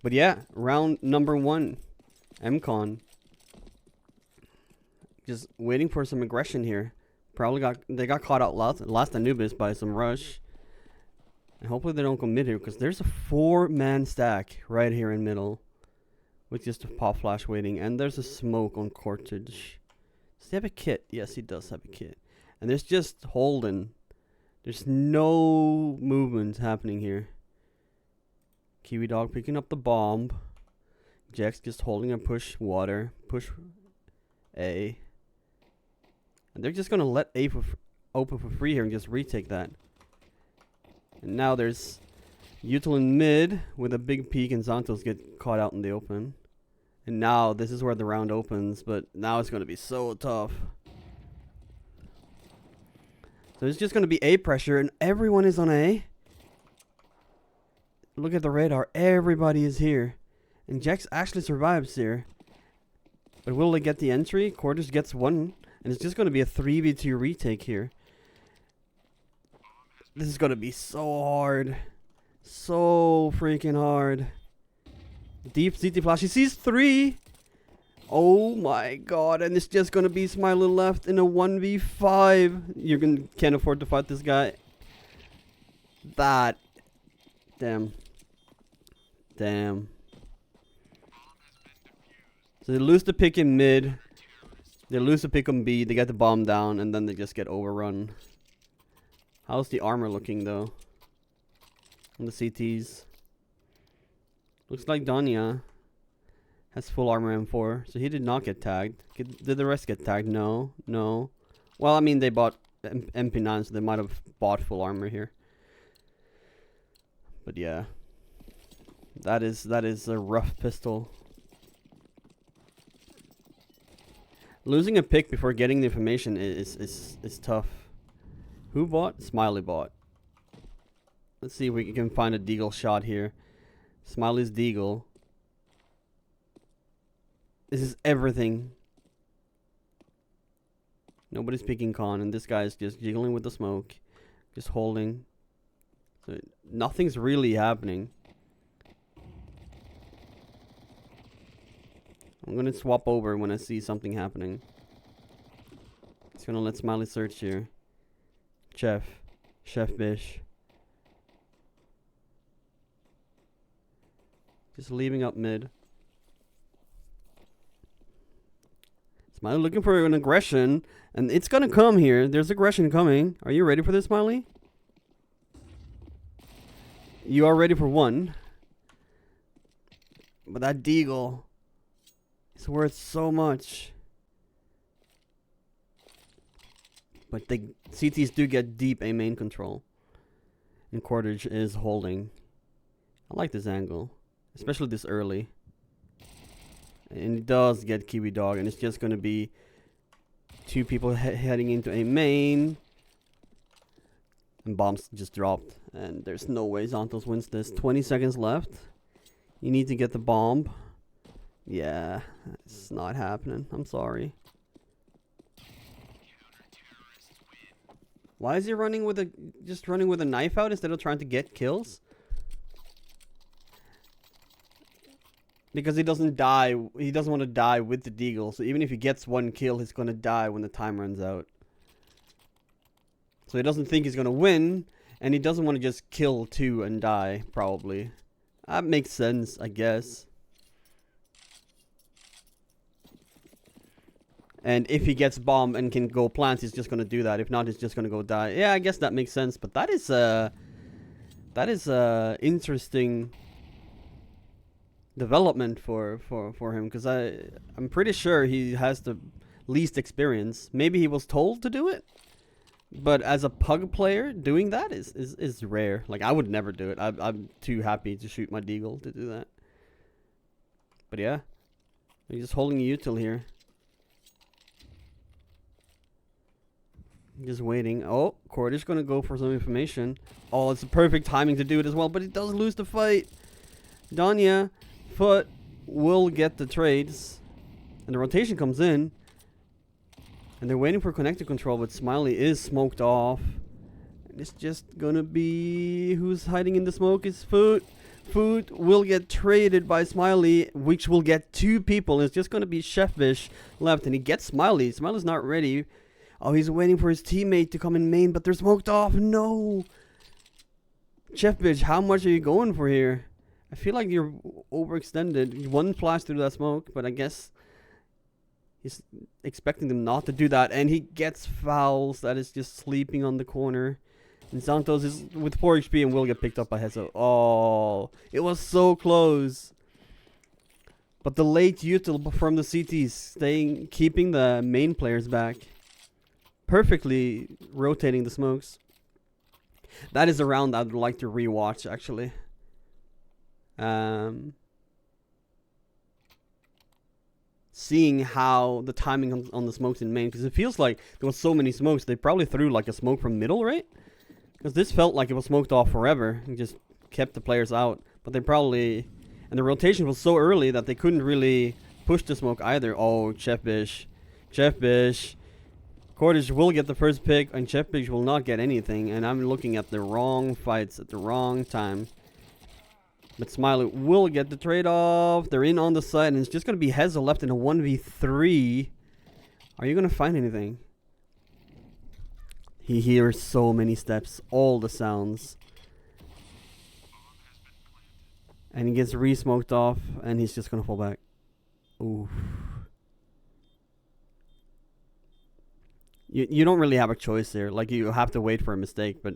But yeah, round number 1, mCon. Just waiting for some aggression here. They got caught out last Anubis by some rush. And hopefully they don't go mid here, because there's a 4-man stack right here in middle. With just a pop flash waiting. And there's a smoke on Cortage. Does he have a kit? Yes, he does have a kit. And there's just Holden. There's no movement happening here. Kiwi Dog picking up the bomb. Jax just holding a push water. Push A. And they're just going to let A open for free here and just retake that. And now there's Util in mid with a big peek, and Xantos get caught out in the open. And now this is where the round opens, but now it's going to be so tough. So it's just going to be A pressure, and everyone is on A. Look at the radar. Everybody is here. And Jax actually survives here. But will they get the entry? Quarters gets one. And it's just going to be a 3v2 retake here. This is going to be so hard. So freaking hard. Deep CT flash. He sees 3. Oh my god. And it's just going to be Smiley left in a 1v5. You can't afford to fight this guy. That. Damn. Damn. So they lose the pick in mid. They lose the pick on B. They get the bomb down. And then they just get overrun. How's the armor looking though? On the CTs. Looks like Danya has full armor M4. So he did not get tagged. Did the rest get tagged? No. No. Well, I mean, they bought MP9, so they might have bought full armor here. But yeah. That is a rough pistol. Losing a pick before getting the information is tough. Who bought? Smiley bought. Let's see if we can find a deagle shot here. Smiley's deagle. This is everything. Nobody's picking con, and this guy's just jiggling with the smoke. Just holding. So nothing's really happening. I'm gonna swap over when I see something happening. Just gonna let Smiley search here. Chef Bish. Just leaving up mid. Smiley looking for an aggression, and it's gonna come here. There's aggression coming. Are you ready for this, Smiley? You are ready for one. But that deagle is worth so much. But the CTs do get deep A main control. And Quartage is holding. I like this angle. Especially this early. And it does get Kiwi Dog. And it's just going to be 2 people heading into A main. And bombs just dropped. And there's no way Xantos wins this. 20 seconds left. You need to get the bomb. Yeah, it's not happening. I'm sorry. Why is he running with a knife out instead of trying to get kills? Because he doesn't die. He doesn't want to die with the deagle. So even if he gets 1 kill, he's going to die when the time runs out. So he doesn't think he's going to win. And he doesn't want to just kill 2 and die, probably. That makes sense, I guess. And if he gets bomb and can go plant, he's just gonna do that. If not, he's just gonna go die. Yeah, I guess that makes sense. But that is interesting development for him, because I'm pretty sure he has the least experience. Maybe he was told to do it, but as a pug player, doing that is rare. Like, I would never do it. I'm too happy to shoot my deagle to do that. But yeah, he's just holding util here. Just waiting. Oh, Quarter's gonna go for some information. Oh, it's the perfect timing to do it as well, but he does lose the fight. Danya, Foot will get the trades. And the rotation comes in. And they're waiting for connector control, but Smiley is smoked off. And it's just gonna be... Who's hiding in the smoke is Foot. Food will get traded by Smiley, which will get 2 people. It's just going to be Cheffish left, and he gets Smiley. Smiley's not ready. Oh, he's waiting for his teammate to come in main, but they're smoked off. No. Cheffish, how much are you going for here? I feel like you're overextended. One flash through that smoke, but I guess he's expecting them not to do that, and he gets fouls. That is just sleeping on the corner. And Santos is with 4 HP and will get picked up by Hezo. Oh, it was so close. But the late util from the CTs, keeping the main players back. Perfectly rotating the smokes. That is a round I would like to rewatch, actually. Seeing how the timing on the smokes in main, because it feels like there was so many smokes. They probably threw like a smoke from middle, right? Because this felt like it was smoked off forever and just kept the players out. But they probably... And the rotation was so early that they couldn't really push the smoke either. Oh, Cheffish. Cheffish. Cordage will get the first pick, and Cheffish will not get anything. And I'm looking at the wrong fights at the wrong time. But Smiley will get the trade-off. They're in on the side, and it's just going to be Hezo left in a 1v3. Are you going to find anything? He hears so many steps, all the sounds. And he gets re-smoked off, and he's just going to fall back. Oof. You don't really have a choice there. Like, you have to wait for a mistake, but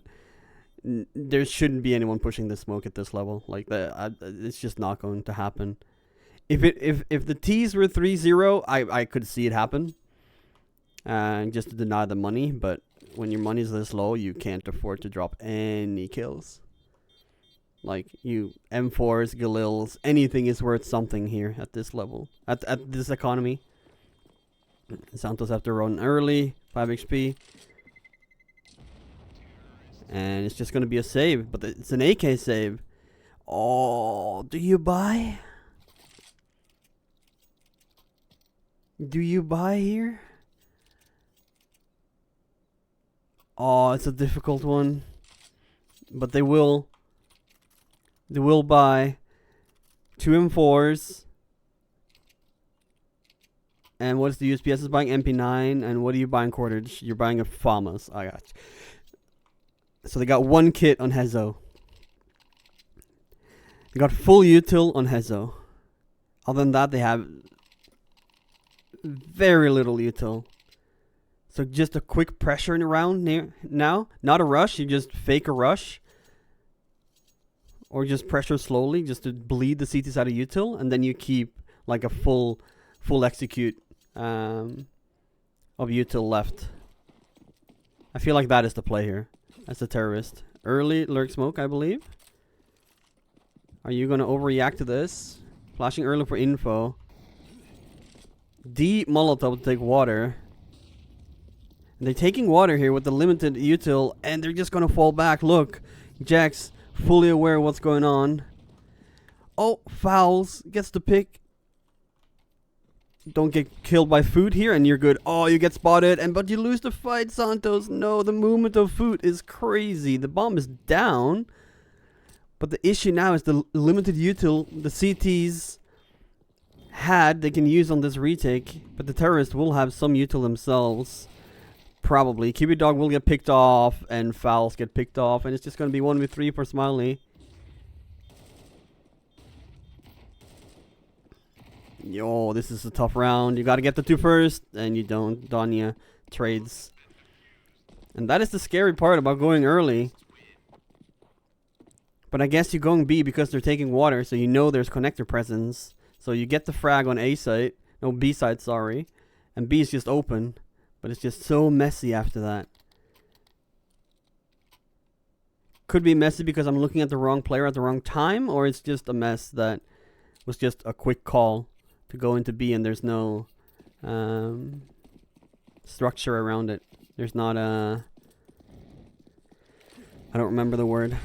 there shouldn't be anyone pushing the smoke at this level. Like, it's just not going to happen. If the T's were 3-0, I could see it happen. Just to deny the money, but when your money's this low, you can't afford to drop any kills. Like, you M4s, Galils, anything is worth something here at this level. At this economy. Santos have to run early, 5 HP. And it's just going to be a save, but it's an AK save. Oh, do you buy? Do you buy here? Oh, it's a difficult one. But they will. They will buy 2 M4s. And what's the USPS is buying? MP9. And what are you buying, Cordage? You're buying a FAMAS. I got you. So they got 1 kit on Hezo. They got full util on Hezo. Other than that, they have very little util. So just a quick pressure round now. Not a rush. You just fake a rush. Or just pressure slowly just to bleed the CTs out of util. And then you keep like a full execute of util left. I feel like that is the play here. As a terrorist. Early lurk smoke, I believe. Are you going to overreact to this? Flashing early for info. D Molotov to take water. And they're taking water here with the limited util. And they're just going to fall back. Look. Jax fully aware of what's going on. Oh, fouls. Gets the pick. Don't get killed by food here and you're good. Oh, you get spotted, but you lose the fight, Santos. No, the movement of food is crazy. The bomb is down. But the issue now is the limited util the CTs they can use on this retake. But the terrorists will have some util themselves. Probably. Kiwi Dog will get picked off and fouls get picked off. And it's just going to be 1v3 for Smiley. Yo, this is a tough round. You got to get the 2 first, and you don't. Danya trades. And that is the scary part about going early. But I guess you're going B because they're taking water, so you know there's connector presence. So you get the frag on A site. No, B site, sorry. And B is just open. But it's just so messy after that. Could be messy because I'm looking at the wrong player at the wrong time, or it's just a mess that was just a quick call to go into B and there's no structure around it. There's not a... I don't remember the word.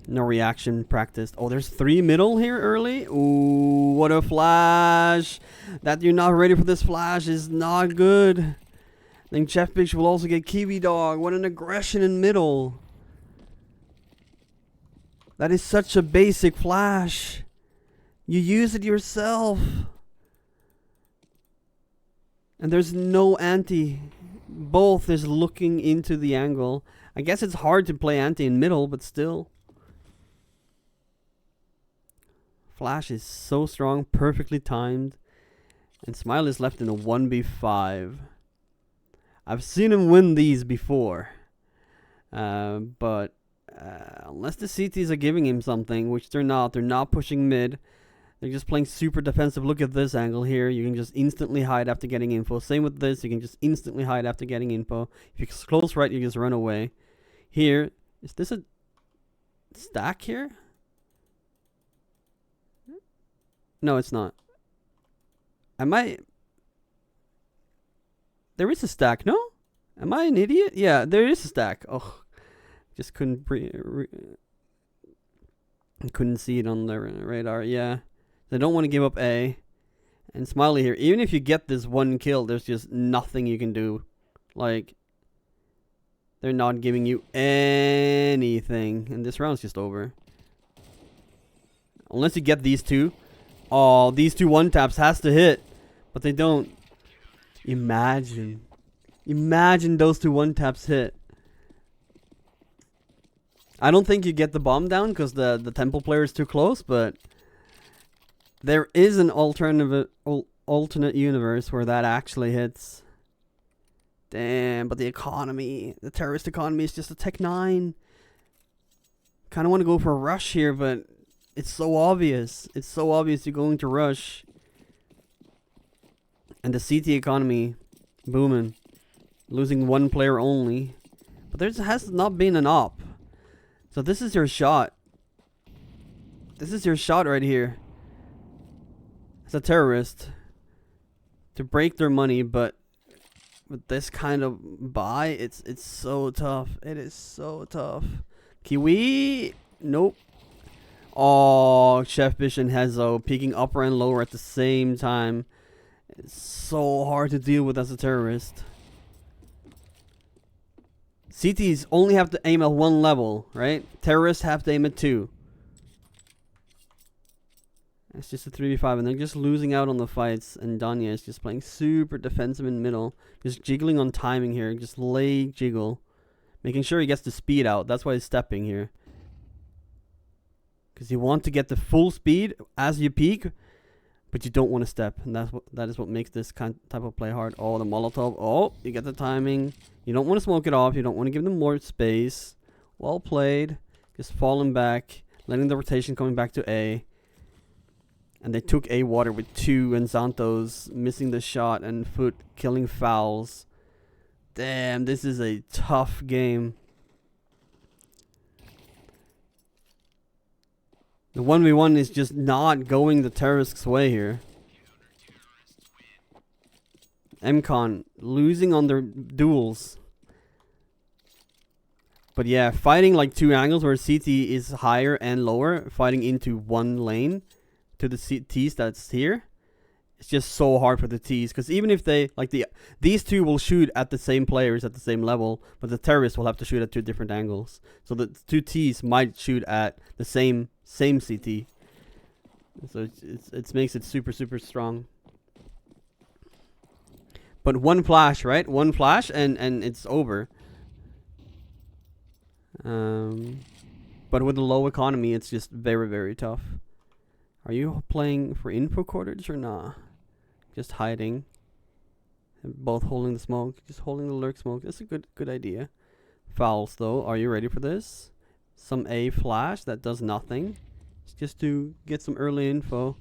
No reaction practiced. Oh, there's 3 middle here early. Ooh, what a flash. That you're not ready for this flash is not good. I think Cheffish will also get Kiwi Dog. What an aggression in middle. That is such a basic flash. You use it yourself. And there's no anti. Both is looking into the angle. I guess it's hard to play anti in middle, but still. Flash is so strong, perfectly timed. And Smiley is left in a 1v5. I've seen him win these before. But unless the CTs are giving him something, which they're not pushing mid. They're just playing super defensive. Look at this angle here. You can just instantly hide after getting info. Same with this. You can just instantly hide after getting info. If you close right, you just run away. Here, is this a stack here? No, it's not. There is a stack, no? Am I an idiot? Yeah, there is a stack. Oh, just couldn't see it on the radar. Yeah. They don't want to give up A. And Smiley here, even if you get this one kill, there's just nothing you can do. Like, they're not giving you anything. And this round's just over. Unless you get these two. Oh, these two one-taps has to hit. But they don't. Imagine those two one-taps hit. I don't think you get the bomb down because the temple player is too close, but there is an alternate universe where that actually hits. Damn, but the terrorist economy is just a Tech 9. Kind of want to go for a rush here, but it's so obvious. It's so obvious you're going to rush. And the CT economy booming. Losing one player only. But there has not been an op. So this is your shot. This is your shot right here. As a terrorist. To break their money, but with this kind of buy, it's so tough. It is so tough. Kiwi. Nope. Oh, Chef Bish and Hezo peeking upper and lower at the same time. It's so hard to deal with as a terrorist. CTs only have to aim at one level, right? Terrorists have to aim at 2. It's just a 3v5, and they're just losing out on the fights. And Danya is just playing super defensive in middle. Just jiggling on timing here. Just leg jiggle. Making sure he gets the speed out. That's why he's stepping here. Because you want to get the full speed as you peak, but you don't want to step. And that is what makes this type of play hard. Oh, the Molotov. Oh, you get the timing. You don't want to smoke it off. You don't want to give them more space. Well played. Just falling back. Letting the rotation coming back to A. And they took A water with 2, and Santos missing the shot and Foot killing fouls. Damn, this is a tough game. The 1v1 is just not going the terrorists' way here. mCon losing on their duels. But yeah, fighting like 2 angles where CT is higher and lower, fighting into one lane to the T's that's here. It's just so hard for the T's, because even if they like these two will shoot at the same players at the same level, but the terrorists will have to shoot at 2 different angles. So the 2 T's might shoot at the same CT. So it makes it super strong. But one flash, right? One flash and it's over. But with the low economy, it's just very tough. Are you playing for info quarters or nah? Just hiding. And both holding the smoke. Just holding the lurk smoke. That's a good idea. Fouls though. Are you ready for this? Some A flash that does nothing. It's just to get some early info.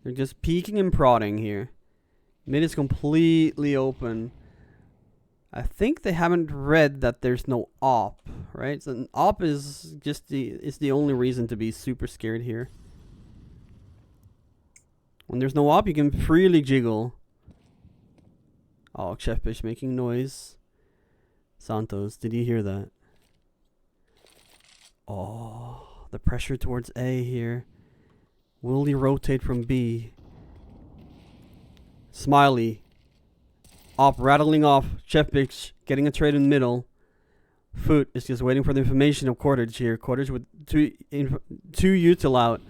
They're just peeking and prodding here. Mid is completely open. I think they haven't read that there's no op, right? So an op is just the only reason to be super scared here. When there's no op, you can freely jiggle. Oh, Chef Fish making noise. Santos, did you hear that? Oh, the pressure towards A here. Will he rotate from B? Smiley. Op rattling off. Chef Fish getting a trade in middle. Foot is just waiting for the information of Cordage here. Cordage with two util out.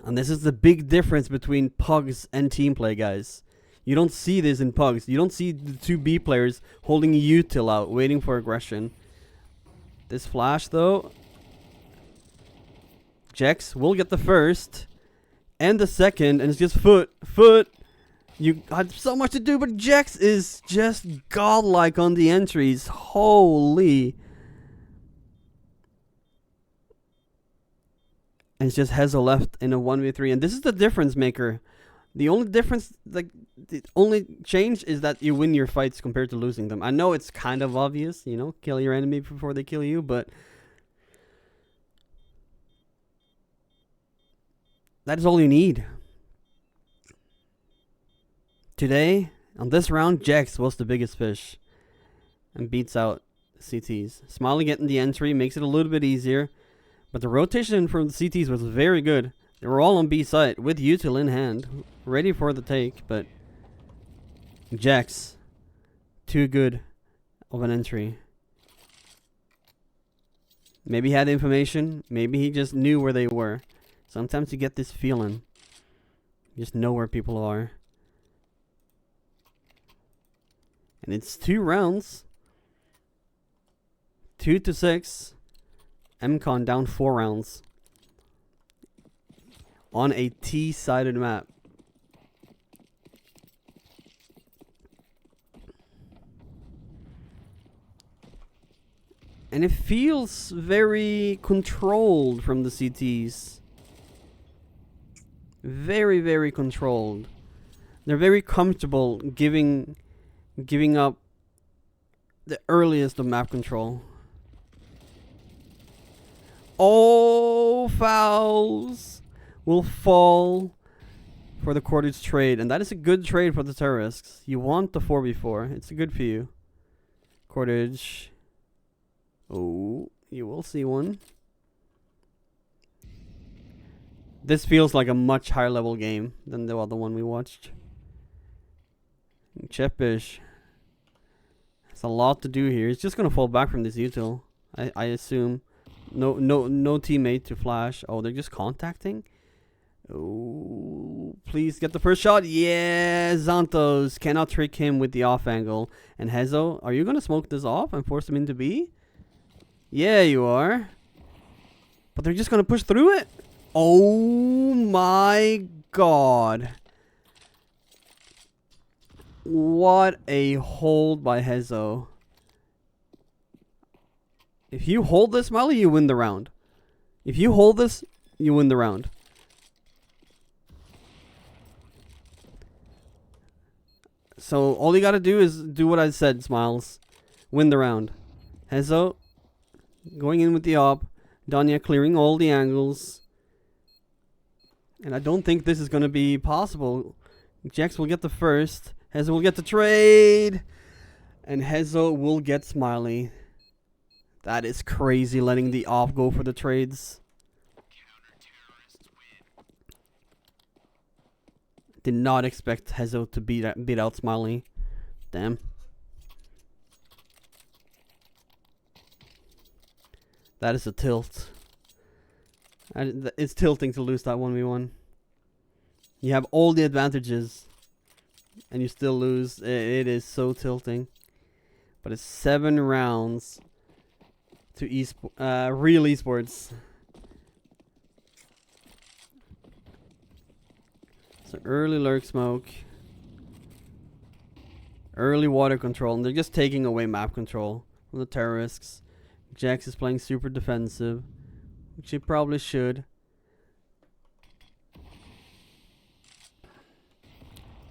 And this is the big difference between pugs and team play, guys. You don't see this in pugs. You don't see the two B players holding util out, waiting for aggression. This flash, though. Jex will get the first and the second, and it's just Foot. You had so much to do, but Jex is just godlike on the entries. Holy. And it's just Hezo left in a 1v3. And this is the difference maker. The only difference, like, the only change is that you win your fights compared to losing them. I know it's kind of obvious, you know, kill your enemy before they kill you, but that is all you need. Today, on this round, Jex was the biggest fish and beats out CTs. Smiley getting the entry makes it a little bit easier, but the rotation from the CTs was very good. They were all on B site with util in hand, ready for the take, but Jex, too good of an entry. Maybe he had information, maybe he just knew where they were. Sometimes you get this feeling. You just know where people are. And it's 2 rounds. 2-6. mCon down 4 rounds. On a T-sided map. And it feels very controlled from the CTs. Very, very controlled. They're very comfortable giving up the earliest of map control. All fouls will fall for the Cordage trade, and that is a good trade for the terrorists. You want the 4v4. It's good for you. Cordage. Oh, you will see one. This feels like a much higher level game than the other one we watched. Chepish. It's a lot to do here. He's just gonna fall back from this util, I assume. No teammate to flash. Oh, they're just contacting. Oh, please get the first shot. Yeah, Xantos cannot trick him with the off angle. And Hezo, are you gonna smoke this off and force him into B? Yeah, you are. But they're just gonna push through it. Oh my god. What a hold by Hezo. If you hold this, Smiley, you win the round. If you hold this, you win the round. So all you gotta do is do what I said, Smiles. Win the round. Hezo going in with the op. Danya clearing all the angles. And I don't think this is gonna be possible. Jex will get the first. Hezo will get the trade. And Hezo will get Smiley. That is crazy, letting the off go for the trades. Did not expect Hezo to beat out Smiley. Damn. That is a tilt. It's tilting to lose that 1v1. You have all the advantages, and you still lose. It is so tilting. But it's 7 rounds to Real Esports. So early lurk smoke. Early water control. And they're just taking away map control from the terrorists. Jax is playing super defensive, which he probably should.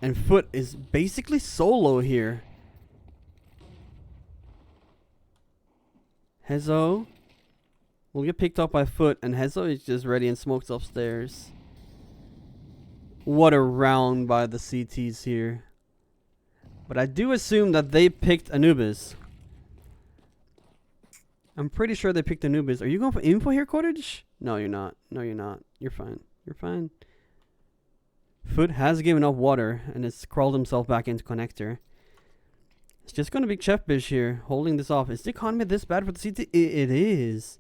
And Foot is basically solo here. Hezo will get picked up by Foot, and Hezo is just ready and smokes upstairs. What a round by the CTs here. But I do assume that they picked Anubis. I'm pretty sure they picked Anubis. Are you going for info here, Cordage? No, you're not. No, you're not. You're fine. You're fine. Foot has given up water and has crawled himself back into connector. It's just going to be Chefbish here holding this off. Is the economy this bad for the CT? It is.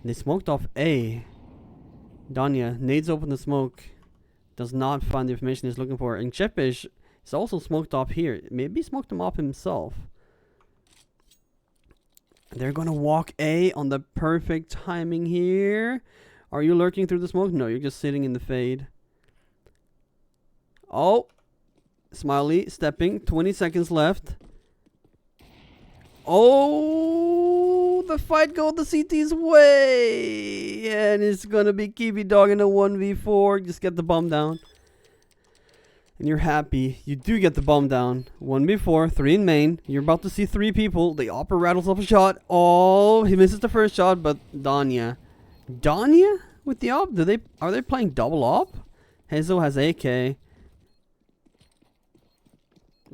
They smoked off A. Danya nades open the smoke. Does not find the information he's looking for. And Chefbish is also smoked off here. Maybe he smoked him off himself. They're going to walk A on the perfect timing here. Are you lurking through the smoke? No, you're just sitting in the fade. Oh. Smiley stepping. 20 seconds left. Oh, the fight goes the CT's way. And it's going to be Kiwi Dog in a 1v4. Just get the bomb down. And you're happy. You do get the bomb down. 1v4, 3 in main. You're about to see 3 people. The Opera rattles off a shot. Oh, he misses the first shot, but Danya with the op? Are they playing double op? Hazel has AK.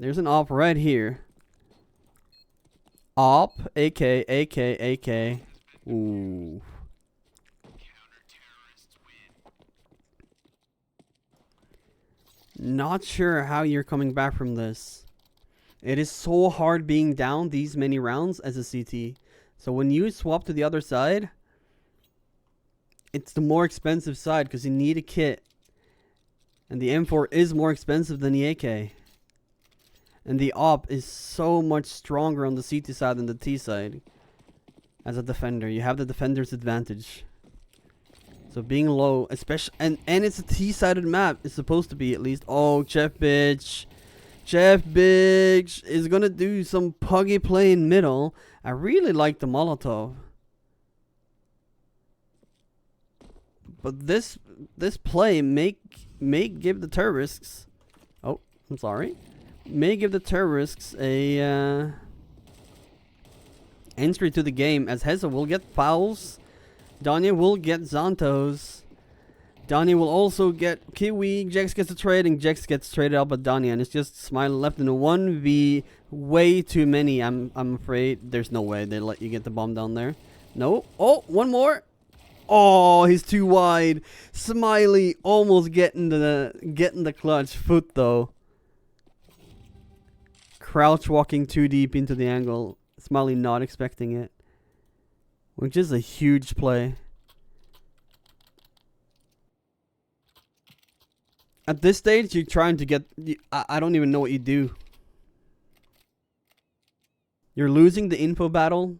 There's an op right here. Op, AK. Ooh. Not sure how you're coming back from this. It is so hard being down these many rounds as a CT. So when you swap to the other side, it's the more expensive side because you need a kit. And the M4 is more expensive than the AK. And the op is so much stronger on the CT side than the T side. As a defender, you have the defender's advantage. So being low, especially, and it's a T-sided map. It's supposed to be at least. Oh, Chefbish is gonna do some puggy play in middle. I really like the Molotov, but this play may give the terrorists. Oh, I'm sorry. May give the terrorists a entry to the game, as Heza will get fouls. Danya will get Zantos. Danya will also get Kiwi. Jex gets a trade, and Jex gets traded out by Danya, and it's just Smiley left in a 1v. Way too many. I'm afraid there's no way they let you get the bomb down there. No. Oh, one more. Oh, he's too wide. Smiley almost getting the clutch foot though. Crouch walking too deep into the angle. Smiley not expecting it. Which is a huge play. At this stage, you're trying to get... I don't even know what you do. You're losing the info battle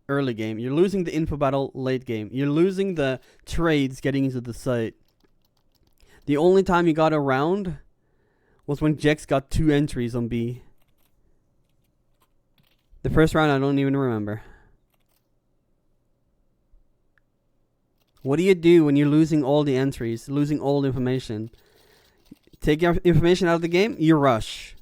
early game. You're losing the info battle late game. You're losing the trades getting into the site. The only time you got around was when Jex got 2 entries on B. The first round, I don't even remember. What do you do when you're losing all the entries, losing all the information? Take your information out of the game, you rush.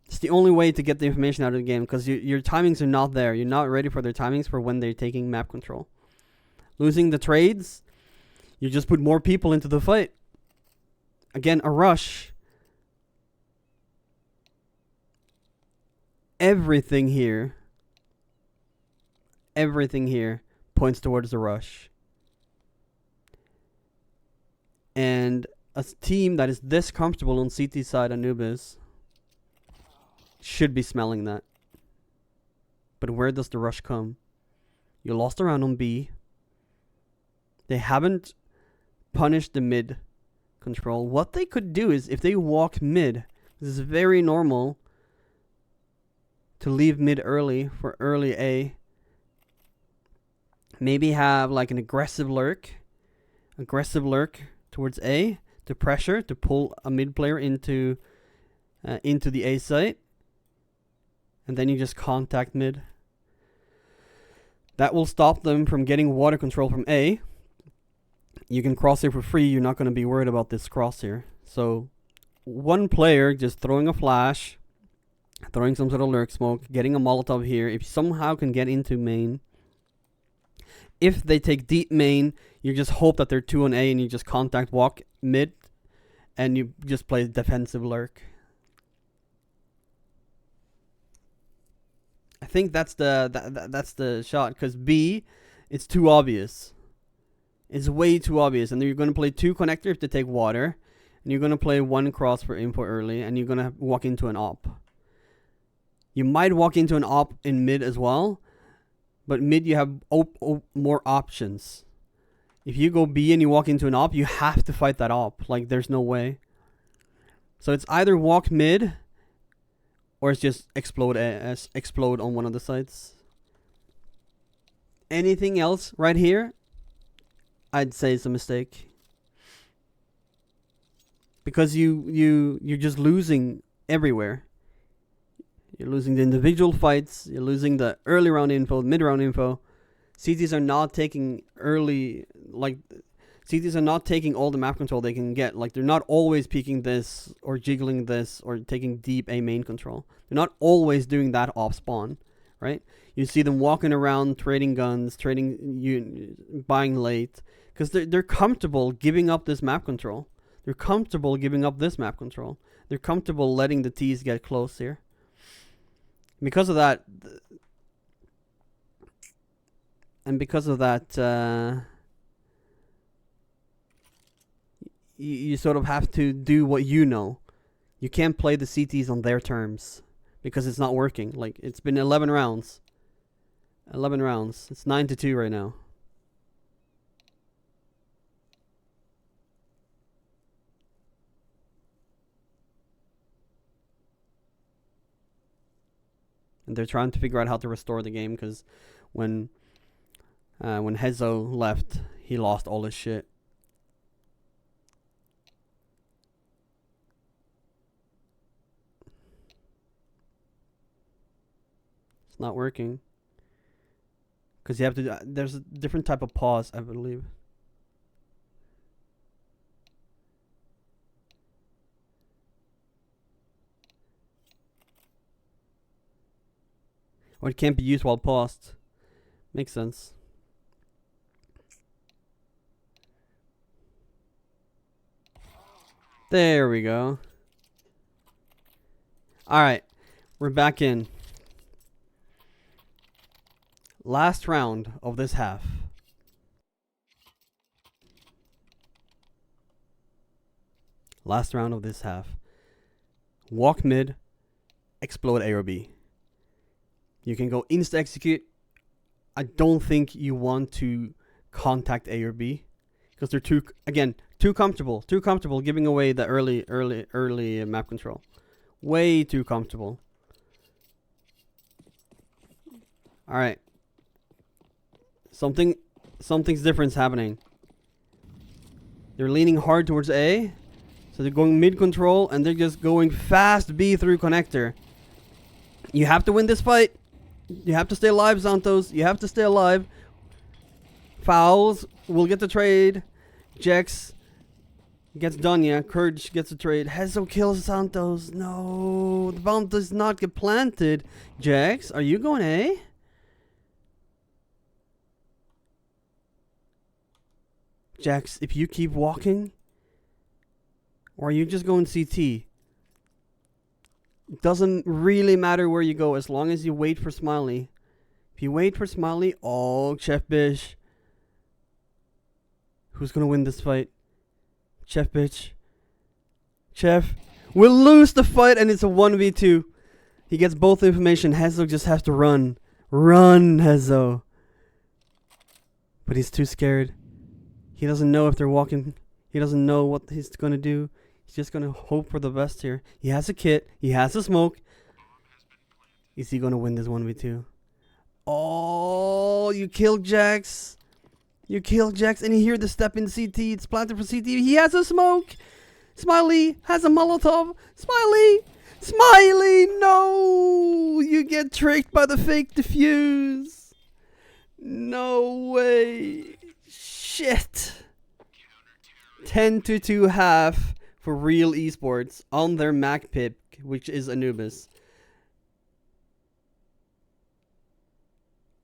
It's the only way to get the information out of the game because your timings are not there. You're not ready for their timings for when they're taking map control. Losing the trades, you just put more people into the fight. Again, a rush. Everything here points towards a rush. And a team that is this comfortable on CT side Anubis should be smelling that. But where does the rush come? You lost a round on B. They haven't punished the mid control. What they could do is if they walk mid, this is very normal to leave mid early for early A. Maybe have like an aggressive lurk towards A to pressure, to pull a mid player into the A site. And then you just contact mid. That will stop them from getting water control from A. You can cross here for free. You're not going to be worried about this cross here. So one player just throwing a flash, throwing some sort of lurk smoke, getting a Molotov here. If you somehow can get into main. If they take deep main, you just hope that they're 2 on A and you just contact walk mid and you just play defensive lurk. I think that's the shot because B, it's too obvious. It's way too obvious, and then you're going to play 2 connectors to take water, and you're going to play 1 cross for info early, and you're going to walk into an op. You might walk into an op in mid as well, but mid you have more options. If you go B and you walk into an op, you have to fight that op. Like, there's no way. So it's either walk mid, or it's just explode on one of the sides. Anything else right here, I'd say it's a mistake. Because you're just losing everywhere. You're losing the individual fights. You're losing the early round info, mid round info. CTs are not taking CTs are not taking all the map control they can get. Like, they're not always peeking this or jiggling this or taking deep A main control. They're not always doing that off spawn, right? You see them walking around, trading guns, buying late, because they're comfortable giving up this map control. They're comfortable giving up this map control. They're comfortable letting the T's get close here. Because of that, you sort of have to do what you know. You can't play the CTs on their terms because it's not working. Like, it's been 11 rounds. 11 rounds. It's 9-2 right now. And they're trying to figure out how to restore the game because when Hezo left, he lost all his shit. It's not working. Because you have to... there's a different type of pause, I believe. Or it can't be used while paused. Makes sense. There we go. Alright. We're back in. Last round of this half. Last round of this half. Walk mid. Explode A or B. You can go insta execute. I don't think you want to contact A or B because they're too comfortable giving away the early map control. Way too comfortable. All right. Something's different happening. They're leaning hard towards A, so they're going mid control and they're just going fast B through connector. You have to win this fight. You have to stay alive, Santos. You have to stay alive. Fouls will get the trade. Jex gets Dunya. Courage gets the trade. Hezo kills Santos. No, the bomb does not get planted. Jex, are you going A? Jex, if you keep walking, or are you just going CT? It doesn't really matter where you go as long as you wait for Smiley. If you wait for Smiley, oh, Chef Bish. Who's going to win this fight? Chef Bitch. Chef will lose the fight and it's a 1v2. He gets both information. Hezo just has to run. Run, Hezo. But he's too scared. He doesn't know if they're walking. He doesn't know what he's going to do. He's just going to hope for the best here. He has a kit. He has a smoke. Is he going to win this 1v2? Oh, you killed Jax. You killed Jax. And you hear the step in CT. It's planted for CT. He has a smoke. Smiley has a Molotov. Smiley. Smiley. No. You get tricked by the fake defuse. No way. Shit. 10-2 half. For Real Esports on their Mac pick, which is Anubis.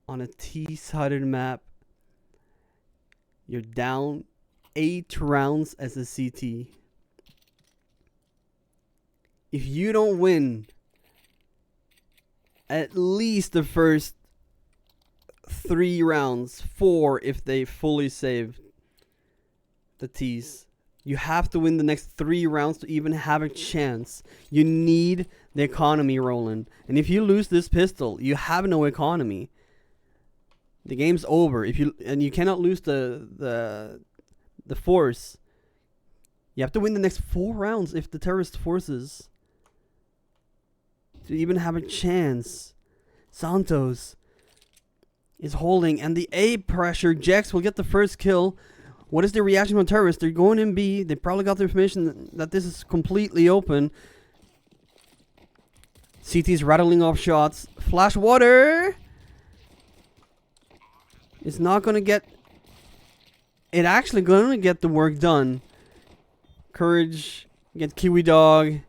On a T-sided map, you're down 8 rounds as a CT. If you don't win at least the first 3 rounds, 4 if they fully save the T's, you have to win the next 3 rounds to even have a chance. You need the economy rolling. And if you lose this pistol, you have no economy. The game's over. You cannot lose the force. You have to win the next 4 rounds if the terrorist forces to even have a chance. Santos is holding, and the A pressure. Jex will get the first kill. What is the reaction from terrorists? They're going in B. They probably got the information that this is completely open. CT's rattling off shots. Flash water. It's not going to get... It actually going to get the work done. Courage. Get Kiwi Dog.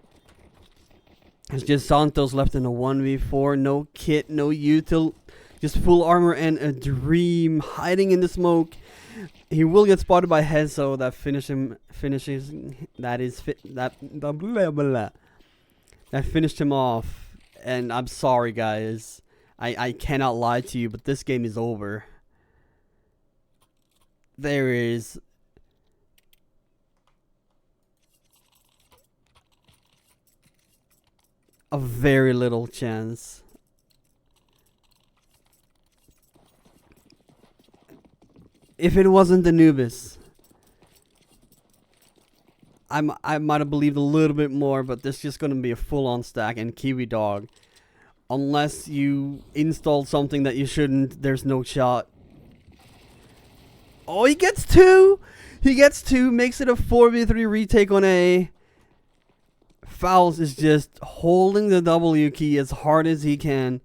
It's just Santos left in a 1v4. No kit, no util. Just full armor and a dream hiding in the smoke. He will get spotted by Hezo. That finished him off. And I'm sorry, guys. I cannot lie to you, but this game is over. There is a very little chance. If it wasn't Anubis, I might have believed a little bit more, but this is just going to be a full-on stack, and Kiwi Dog, unless you installed something that you shouldn't, there's no shot. Oh, he gets 2! He gets 2, makes it a 4v3 retake on A. Fouls is just holding the W key as hard as he can.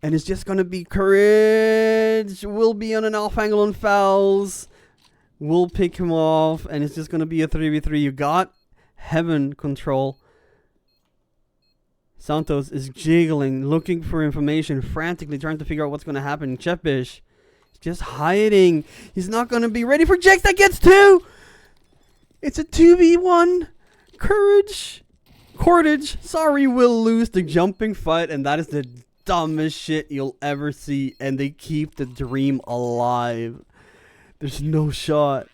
And it's just going to be Courage. Will be on an off angle on Fouls. Will pick him off. And it's just going to be a 3v3. You got Heaven control. Santos is jiggling, looking for information, frantically trying to figure out what's going to happen. Chepish is just hiding. He's not going to be ready for Jex. That gets 2. It's a 2v1. Courage. Cordage. Sorry, will lose the jumping fight. And that is the dumbest shit you'll ever see, and they keep the dream alive. There's no shot.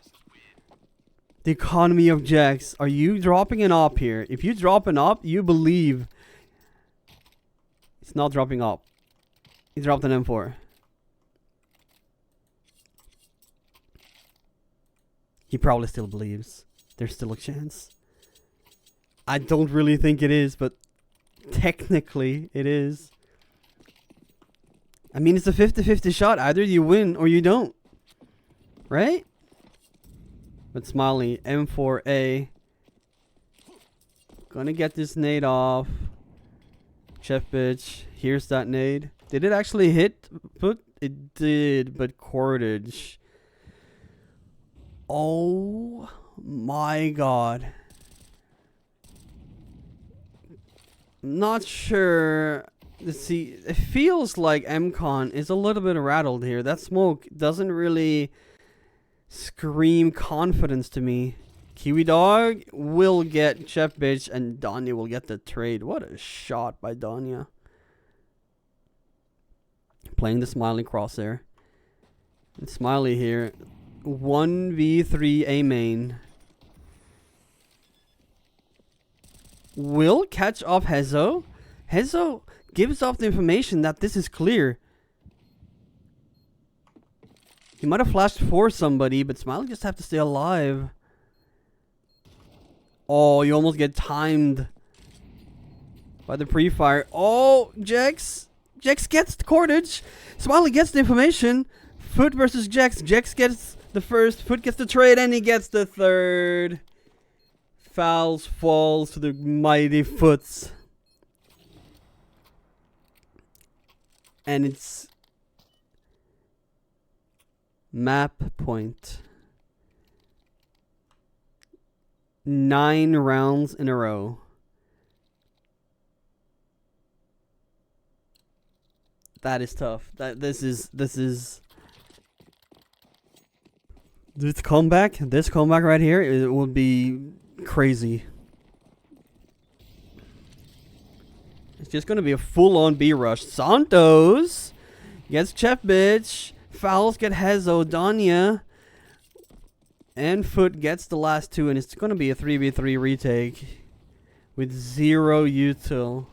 The economy of Jex. Are you dropping an op here? If you drop an op, you believe. It's not dropping op. He dropped an M4. He probably still believes there's still a chance. I don't really think it is, but technically it is. I mean, it's a 50-50 shot. Either you win or you don't. Right? But Smiley, M4A. Gonna get this nade off. Chef bitch. Here's that nade. Did it actually hit? But it did, but cordage. Oh my god. Not sure. See, it feels like mCon is a little bit rattled here. That smoke doesn't really scream confidence to me. Kiwi Dog will get Chef Bitch, and Danya will get the trade. What a shot by Danya. Playing the Smiley crosshair. And Smiley here. 1v3 A main. Will catch off Hezo. Hezo gives off the information that this is clear. He might have flashed for somebody, but Smiley just have to stay alive. Oh, you almost get timed by the pre-fire. Oh, Jex. Jex gets the cordage. Smiley gets the information. Foot versus Jex. Jex gets the first. Foot gets the trade, and he gets the third. Fouls falls to the mighty Foots. And it's map point. 9 rounds in a row. That is tough. This comeback right here, it will be crazy. It's just gonna be a full-on B rush. Santos gets Chef Bitch. Fouls get Hezo. Danya and Foot gets the last 2, and it's gonna be a 3v3 retake with 0 util.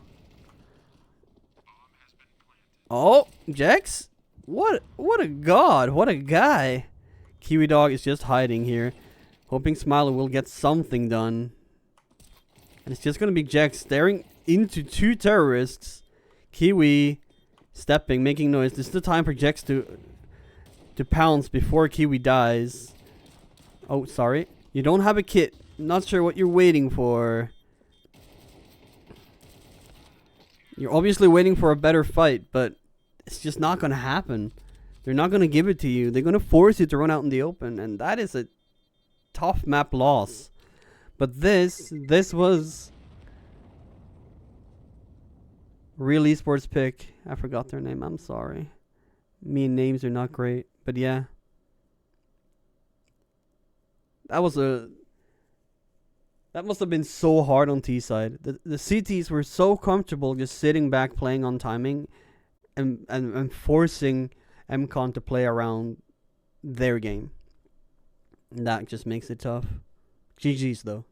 Oh, Jax? What a god. What a guy. Kiwi Dog is just hiding here, hoping Smiley will get something done. And it's just going to be Jax staring into 2 terrorists. Kiwi stepping, making noise. This is the time for Jax to pounce before Kiwi dies. Oh, sorry. You don't have a kit. Not sure what you're waiting for. You're obviously waiting for a better fight, but it's just not going to happen. They're not going to give it to you. They're going to force you to run out in the open, and that is a tough map loss. But this was Real Esports pick. I forgot their name. I'm sorry. Me and names are not great, but yeah. That must have been so hard on T side. The CTs were so comfortable just sitting back playing on timing and forcing mCon to play around their game. That just makes it tough. GG's though.